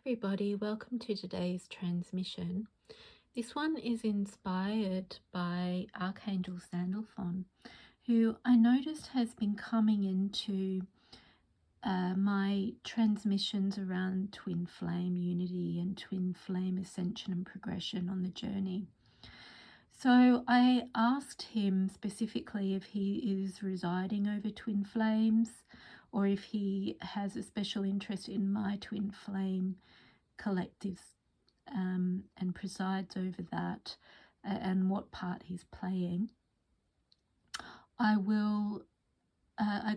everybody, welcome to today's transmission. This one is inspired by Archangel Sandalphon, who I noticed has been coming into my transmissions around twin flame unity and twin flame ascension and progression on the journey. So I asked him specifically if he is residing over twin flames or if he has a special interest in my twin flame collectives and presides over that and what part he's playing. I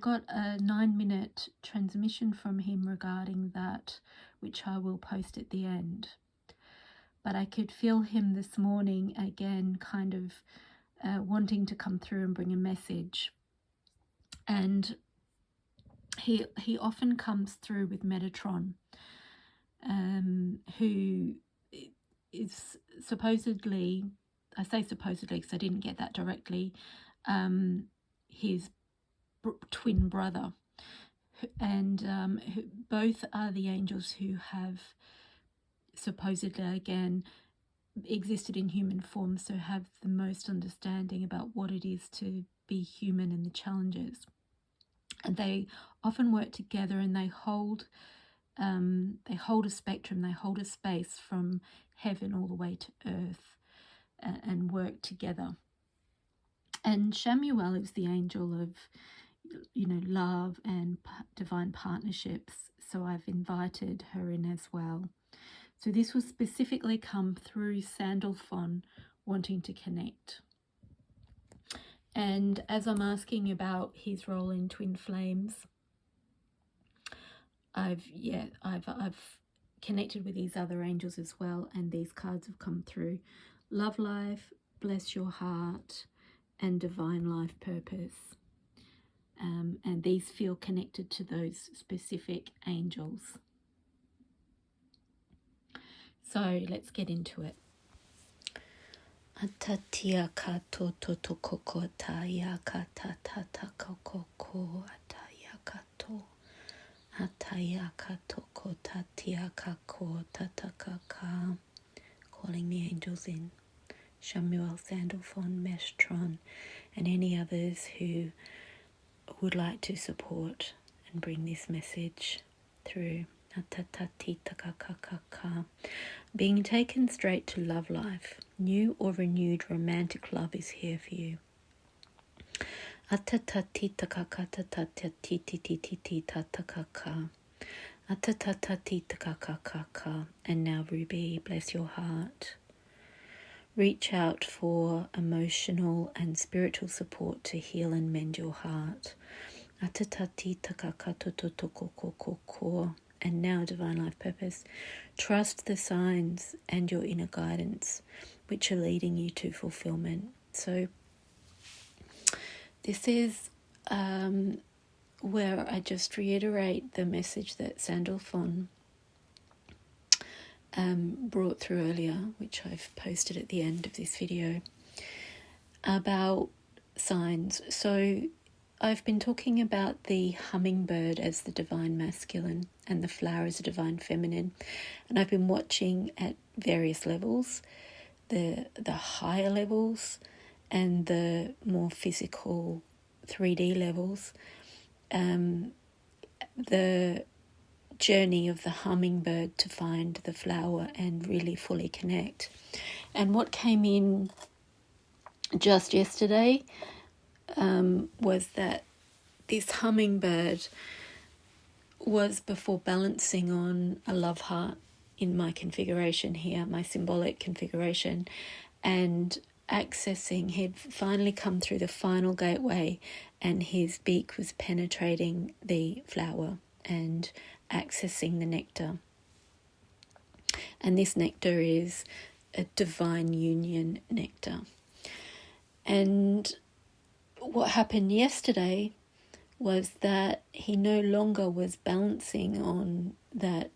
got a 9-minute transmission from him regarding that, which I will post at the end. But I could feel him this morning again kind of wanting to come through and bring a message. And he often comes through with Metatron, who is supposedly, I say supposedly because I didn't get that directly, his twin brother. And both are the angels who have supposedly, again, existed in human form, so have the most understanding about what it is to be human and the challenges. And they often work together, and they hold a spectrum, they hold a space from heaven all the way to earth, and work together. And Shamuel is the angel of, love and divine partnerships. So I've invited her in as well. So this will specifically come through Sandalphon wanting to connect. And as I'm asking about his role in twin flames, I've connected with these other angels as well, and these cards have come through: love life, bless your heart, and divine life purpose. And these feel connected to those specific angels. So let's get into it. Atatia kato totokoko taya kata tata kokoko ataya kato ataya kato kotatia kako tatakaka. Calling the angels in. Shamuel, Sandalphon, Metatron, and any others who would like to support and bring this message through. Being taken straight to love life. New or renewed romantic love is here for you. And now, Ruby, bless your heart. Reach out for emotional and spiritual support to heal and mend your heart. And now, divine life purpose. Trust the signs and your inner guidance, which are leading you to fulfillment. So this is where I just reiterate the message that Sandalphon brought through earlier, which I've posted at the end of this video, about signs. So I've been talking about the hummingbird as the divine masculine and the flower as a divine feminine, and I've been watching at various levels, the higher levels and the more physical 3D levels, the journey of the hummingbird to find the flower and really fully connect. And what came in just yesterday was that this hummingbird was before balancing on a love heart in my configuration here, my symbolic configuration, and accessing, he'd finally come through the final gateway, and his beak was penetrating the flower and accessing the nectar. And this nectar is a divine union nectar. And what happened yesterday was that he no longer was balancing on that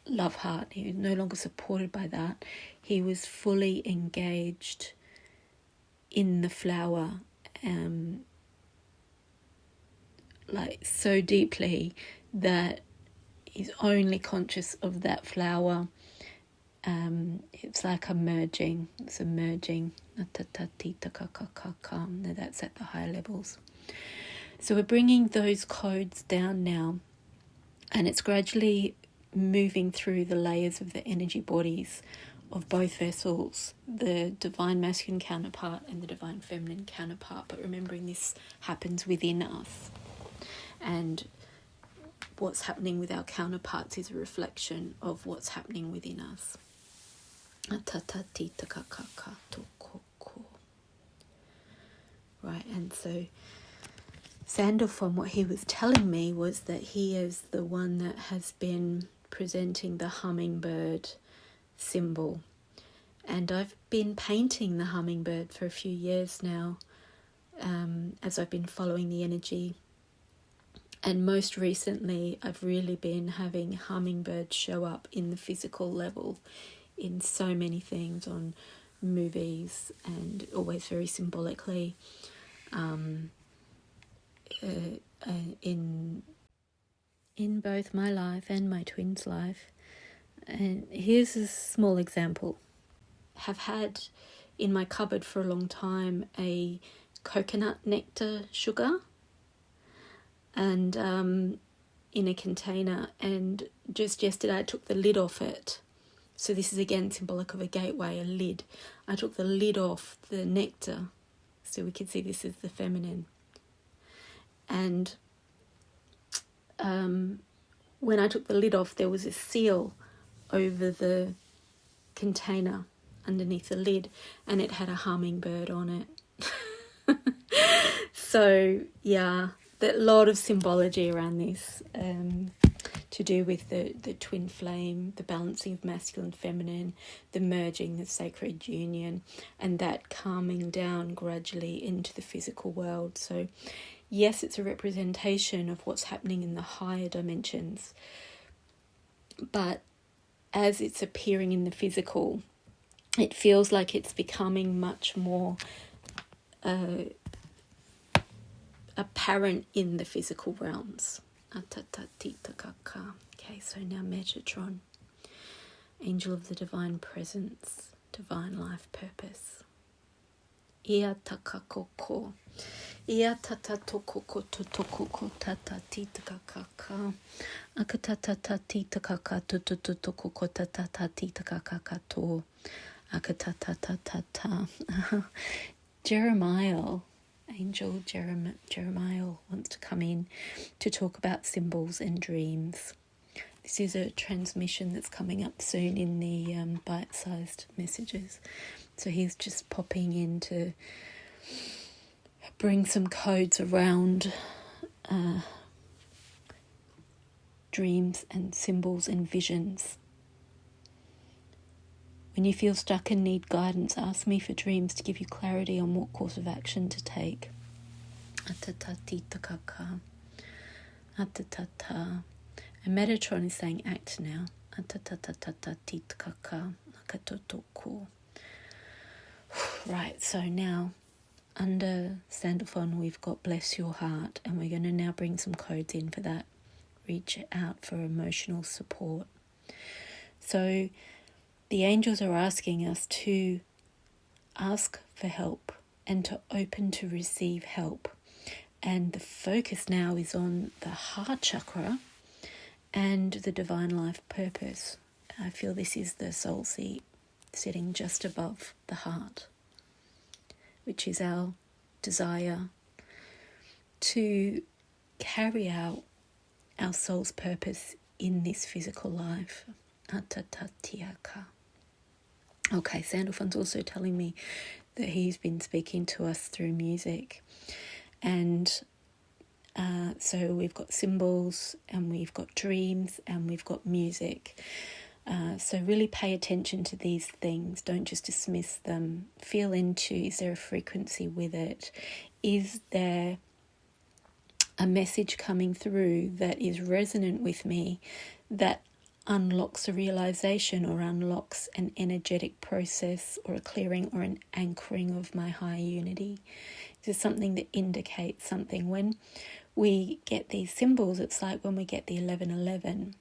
love heart. He was no longer supported by that. He was fully engaged in the flower, like so deeply that is only conscious of that flower. It's like a merging. It's a merging. Now that's at the higher levels. So we're bringing those codes down now, and it's gradually moving through the layers of the energy bodies of both vessels, the divine masculine counterpart and the divine feminine counterpart. But remembering this happens within us, and what's happening with our counterparts is a reflection of what's happening within us. Right, and so Sandalphon, what he was telling me was that he is the one that has been presenting the hummingbird symbol. And I've been painting the hummingbird for a few years now, as I've been following the energy. And most recently, I've really been having hummingbirds show up in the physical level in so many things, on movies, and always very symbolically, in both my life and my twins' life. And here's a small example. Have had in my cupboard for a long time a coconut nectar sugar, and in a container, and just yesterday I took the lid off it. So this is again symbolic of a gateway, a lid. I took the lid off the nectar, so we could see this is the feminine. And when I took the lid off, there was a seal over the container underneath the lid, and it had a hummingbird on it. So yeah, a lot of symbology around this, to do with the twin flame, the balancing of masculine and feminine, the merging, the sacred union, and that calming down gradually into the physical world. So yes, it's a representation of what's happening in the higher dimensions, but as it's appearing in the physical, it feels like it's becoming much more apparent in the physical realms. Okay, so now Metatron, angel of the divine presence, divine life purpose. Ia takakoko. Ia tatatokoko totokoko tatati takakaka. Akatatati takaka tototokoko tatatati takakakato. Akatatatata. Jeremiah, angel Jeremiah wants to come in to talk about symbols and dreams. This is a transmission that's coming up soon in the bite-sized messages. So he's just popping in to bring some codes around dreams and symbols and visions. When you feel stuck and need guidance, ask me for dreams to give you clarity on what course of action to take. Atatatikaka. Atatata. And Metatron is saying act now. Atatatatatatikaka. Akatotoko. Right, so now under Sandalphon we've got bless your heart, and we're going to now bring some codes in for that. Reach out for emotional support. So the angels are asking us to ask for help and to open to receive help. And the focus now is on the heart chakra and the divine life purpose. I feel this is the soul seat sitting just above the heart, which is our desire to carry out our soul's purpose in this physical life. Atatatiaka. Okay, Sandalphon's also telling me that he's been speaking to us through music. And so we've got symbols, and we've got dreams, and we've got music. So really pay attention to these things. Don't just dismiss them. Feel into, is there a frequency with it? Is there a message coming through that is resonant with me, that unlocks a realization or unlocks an energetic process or a clearing or an anchoring of my higher unity? Is there something that indicates something? When we get these symbols, it's like when we get the 1111.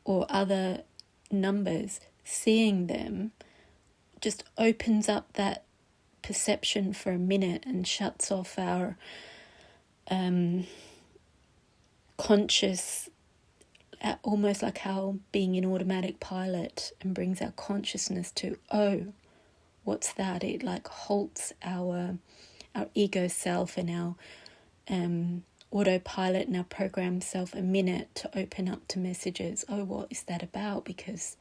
or other numbers, seeing them just opens up that perception for a minute and shuts off our conscious, almost like how being in automatic pilot, and brings our consciousness to, oh, what's that? It like halts our ego self and our autopilot and our programmed self a minute to open up to messages. Oh, what is that about? Because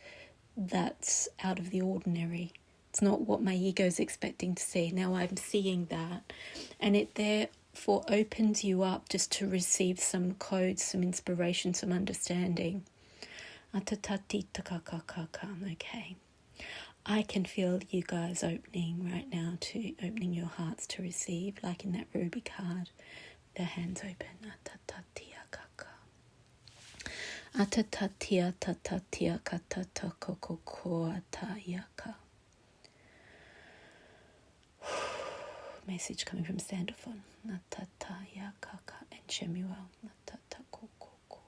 that's out of the ordinary. It's not what my ego is expecting to see. Now I'm seeing that, and it therefore opens you up just to receive some codes, some inspiration, some understanding. Okay. I can feel you guys opening right now, to opening your hearts to receive, like in that ruby card, the hands open. Atatatia tatatia katata kokoko atayaka. Message coming from sandalphon. Natataya kaka and Shemuel. Natata kokoko.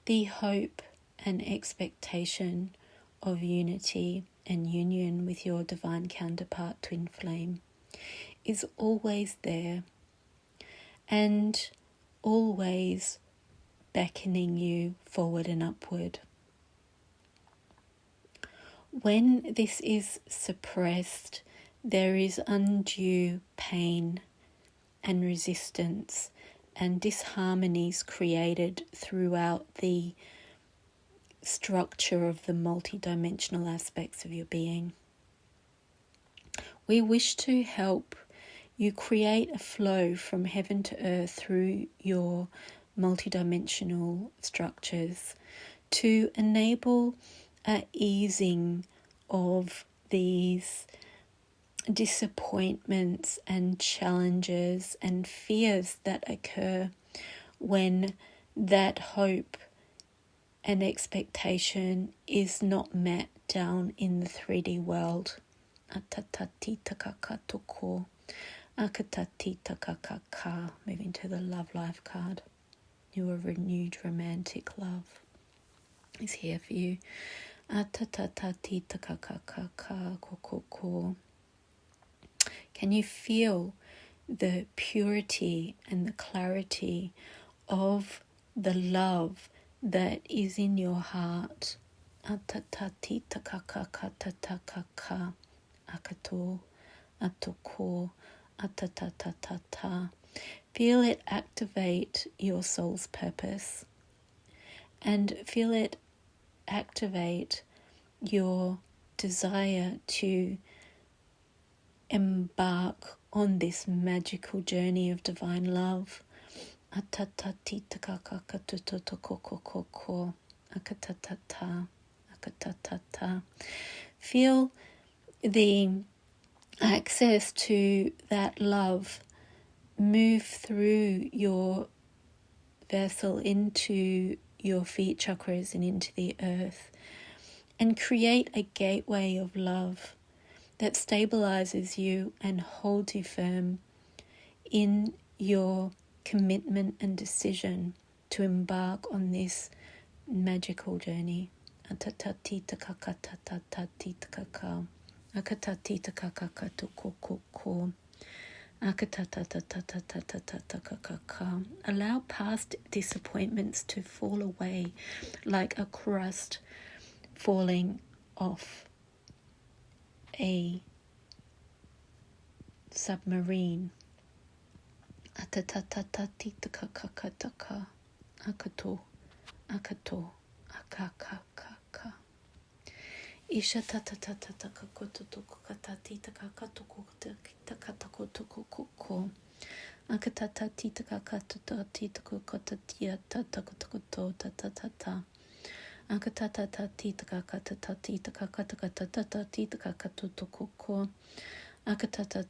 The hope and expectation of unity and union with your divine counterpart, twin flame, is always there and always beckoning you forward and upward. When this is suppressed, there is undue pain and resistance and disharmonies created throughout the structure of the multidimensional aspects of your being. We wish to help you create a flow from heaven to earth through your multidimensional structures to enable a easing of these disappointments and challenges and fears that occur when that hope and expectation is not met down in the 3D world. Moving to the love life card. Your renewed romantic love is here for you. Can you feel the purity and the clarity of the love that is in your heart? Feel it activate your soul's purpose, and feel it activate your desire to embark on this magical journey of divine love. Feel the access to that love move through your vessel into your feet chakras and into the earth, and create a gateway of love that stabilizes you and holds you firm in your commitment and decision to embark on this magical journey. Allow past disappointments to fall away like a crust falling off a submarine. Isha tata tata taka koto toko katati taka kato taka koto koko akatata tita kato tita kota tia tata koto tata tata akatata tita kata tita kata kata tita kato toko akatata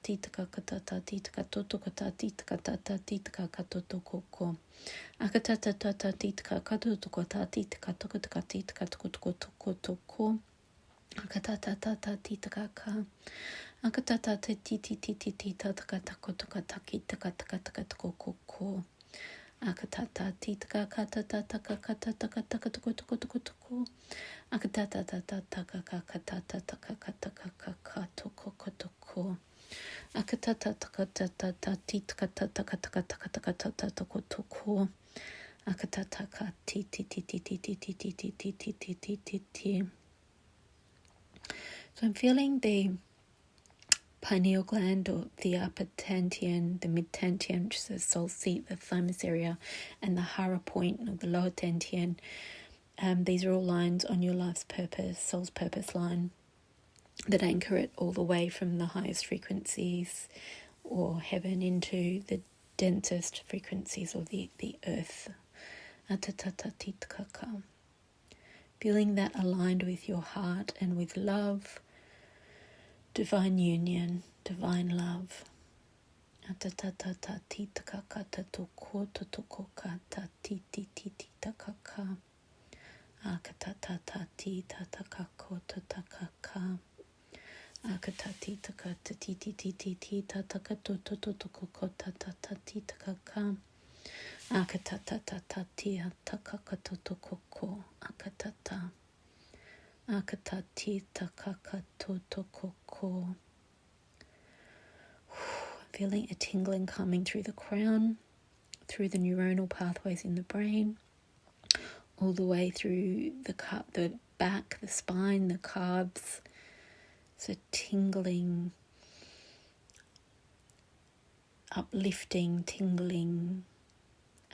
tita kata tita kato kata tita kata tita kato toko akatata tita kato kata tita kato kata tita kato toko akatata tita kaka akatata titi tata kata koto kata kita kata koko Akatata titaka katata takakata takataka tukutukutukutuku. Akatata tataka kakatata takakataka tukutuku. Akatata takatata titkata takataka tukutuku. Akatata ti ti ti ti ti ti ti ti ti ti ti ti ti ti ti. So I'm feeling the pineal gland, or the upper dantian, the mid dantian, which is the soul seat, the thymus area, and the hara point, or the lower dantian. These are all lines on your life's purpose, soul's purpose line, that anchor it all the way from the highest frequencies or heaven into the densest frequencies of the earth. Feeling that aligned with your heart and with love, divine union, divine love. Feeling a tingling coming through the crown, through the neuronal pathways in the brain, all the way through the back, the spine, the calves. So tingling, uplifting, tingling,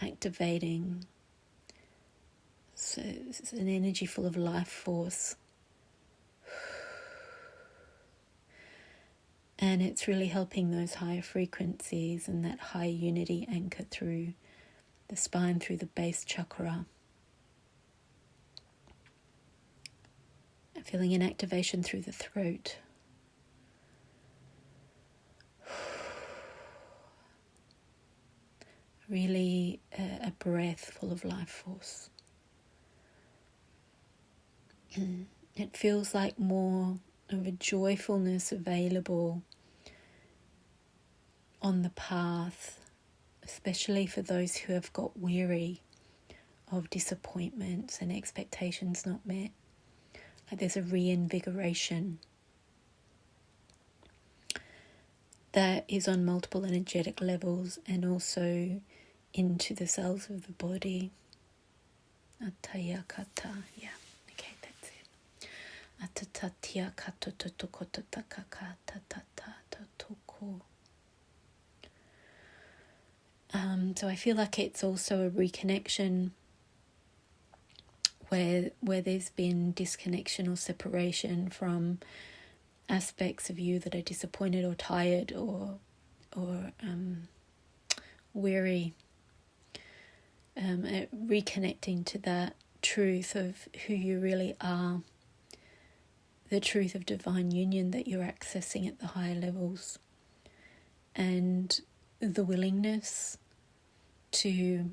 activating. So it's an energy full of life force. And it's really helping those higher frequencies and that high unity anchor through the spine, through the base chakra. Feeling an activation through the throat. Really a breath full of life force. It feels like more of a joyfulness available on the path, especially for those who have got weary of disappointments and expectations not met. Like there's a reinvigoration that is on multiple energetic levels and also into the cells of the body. Atayakata, yeah, okay, that's it. Atatatia katototokototakakatatatatuku. So I feel like it's also a reconnection where there's been disconnection or separation from aspects of you that are disappointed or tired or weary. Reconnecting to that truth of who you really are, the truth of divine union that you're accessing at the higher levels, and the willingness to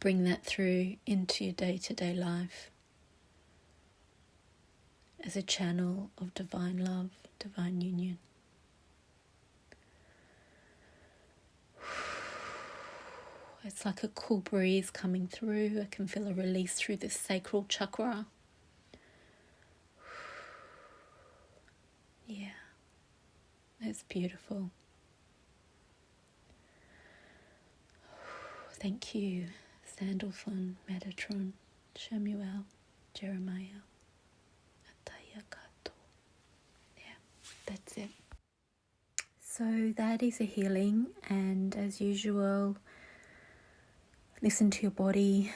bring that through into your day-to-day life as a channel of divine love, divine union. It's like a cool breeze coming through. I can feel a release through the sacral chakra. Yeah, it's beautiful. Thank you, Sandalphon, Metatron, Shemuel, Jeremiah, Atayakato. Yeah, that's it. So that is a healing, and as usual, listen to your body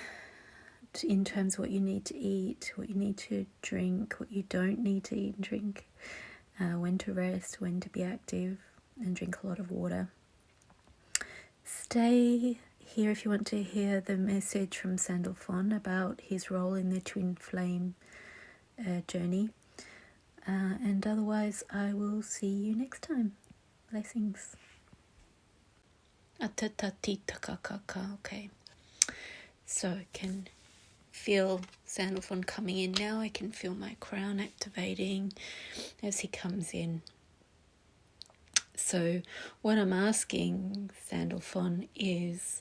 in terms of what you need to eat, what you need to drink, what you don't need to eat and drink, when to rest, when to be active, and drink a lot of water. Stay here if you want to hear the message from Sandalphon about his role in the twin flame journey. And otherwise, I will see you next time. Blessings. Okay. So I can feel Sandalphon coming in now. I can feel my crown activating as he comes in. So what I'm asking Sandalphon is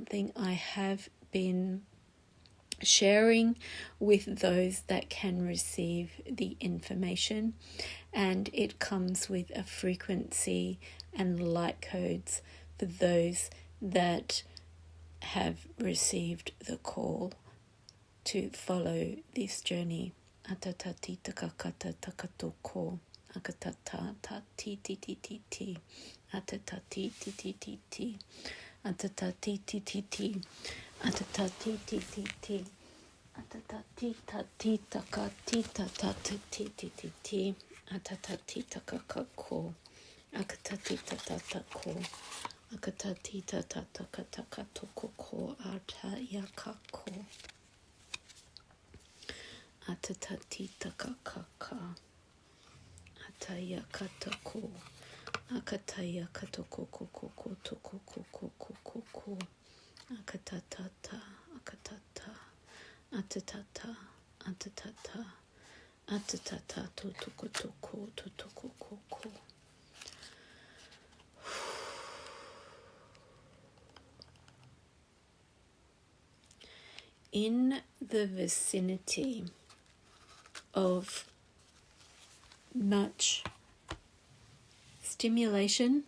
something I have been sharing with those that can receive the information, and it comes with a frequency and light codes for those that have received the call to follow this journey. Atatati takakata takatoko. Akatata ta ti ti ti ti ti. Atatati ti ti ti ti. Atatati ti ti ti. Atatati ti ti ti. Atatati ta ti takati ta ta ti ti ti ti. Atatati takakako. Akatati ta ta ta ko. Akatati ta ta ta ta ta to ko atayakako. Atatati takakaka. Atayakatako. Akatayakatoko koko toko koko koko. Akatatata akatata. Atatata atatata. Atatata totoko toko totoko koko. In the vicinity of much stimulation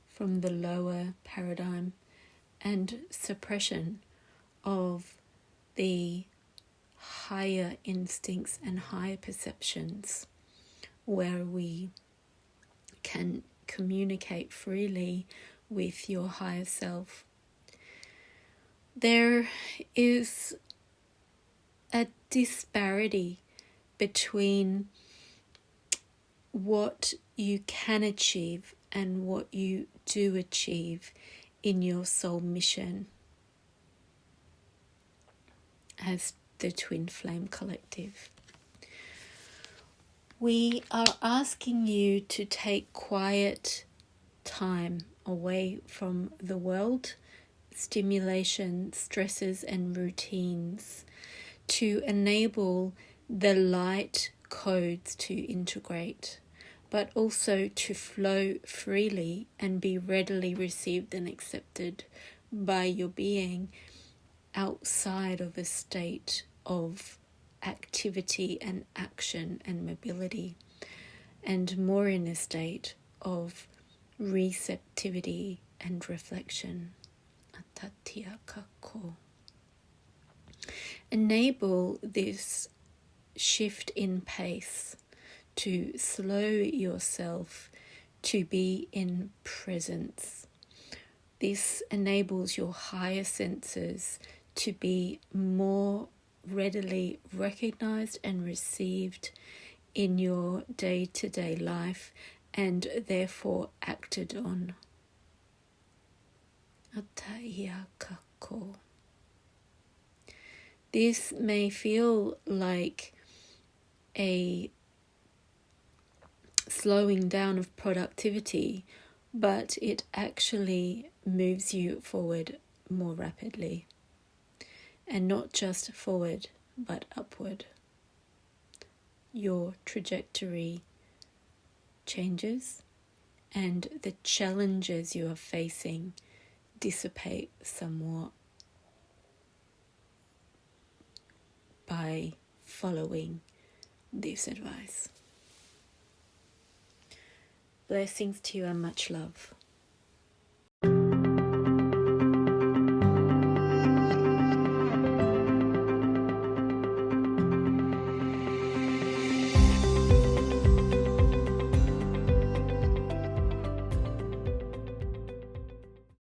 from the lower paradigm and suppression of the higher instincts and higher perceptions, where we can communicate freely with your higher self, there is a disparity between what you can achieve and what you do achieve in your soul mission as the Twin Flame Collective. We are asking you to take quiet time away from the world, stimulation, stresses, and routines to enable the light codes to integrate, but also to flow freely and be readily received and accepted by your being outside of a state of activity and action and mobility, and more in a state of receptivity and reflection. Atatia kako. Enable this shift in pace to slow yourself to be in presence. This enables your higher senses to be more readily recognized and received in your day-to-day life and therefore acted on. Ataya kako. This may feel like a slowing down of productivity, but it actually moves you forward more rapidly. And not just forward, but upward. Your trajectory changes, and the challenges you are facing dissipate somewhat by following this advice. Blessings to you and much love.